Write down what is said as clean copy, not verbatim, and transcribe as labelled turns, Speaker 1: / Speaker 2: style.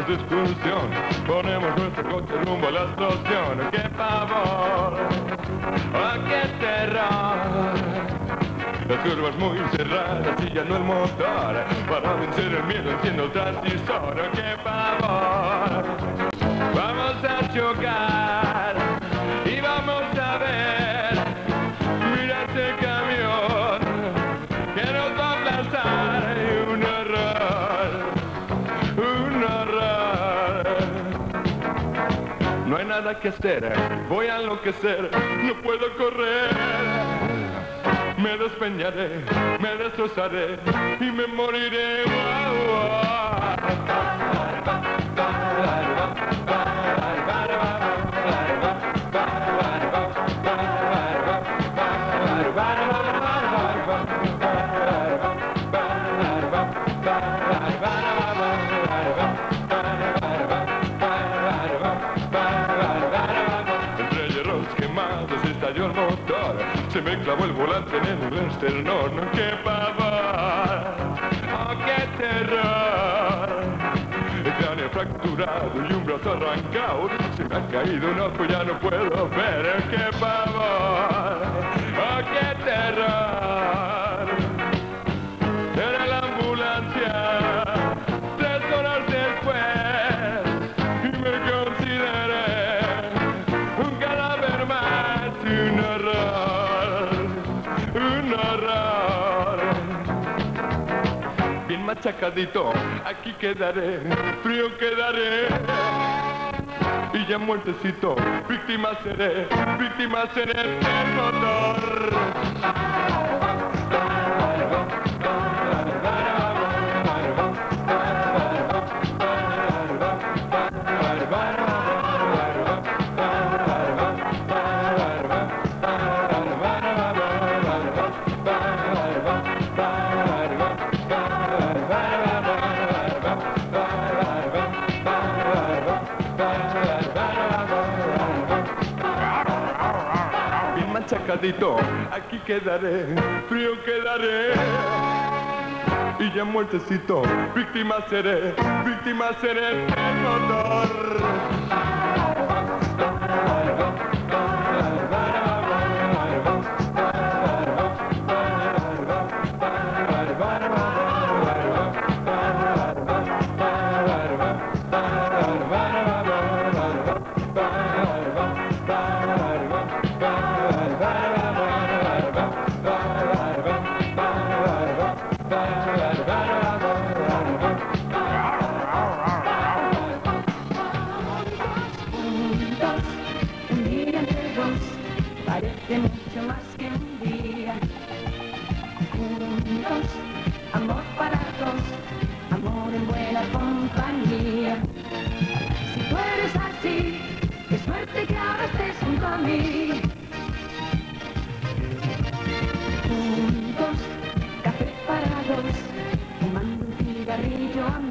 Speaker 1: de excursión, ponemos nuestro coche rumbo a la estación. ¡Qué pavor! ¡Oh, qué terror! Las curvas muy cerradas y ya no el motor. Para vencer el miedo enciendo el transistor. ¡Oh, qué pavor! Vamos a chocar y vamos a ver. Mira ese camión que nos va a aplastar. Un horror, un horror. No hay nada que hacer, voy a enloquecer, no puedo correr. Me despeñaré, me destrozaré y me moriré. clavó el volante en el esternón. ¡Qué pavor! ¡Oh, qué terror! El cráneo fracturado y un brazo arrancado. Se me ha caído un ojo, ya no puedo ver. ¡Qué pavor! ¡Oh, qué terror! Era la ambulancia 3 horas después y me consideré un cadáver más. Un horror, bien machacadito, aquí quedaré, frío quedaré, y ya muertecito, víctima seré del motor. Bien machacadito, aquí quedaré, frío quedaré, y ya muertecito, víctima seré del motor.
Speaker 2: Un día entre dos parece mucho más que un día. Juntos, amor para dos, amor en buena compañía. Si tú eres así, qué suerte que ahora estés junto a mí. Juntos, café para dos, fumando un cigarrillo a mí.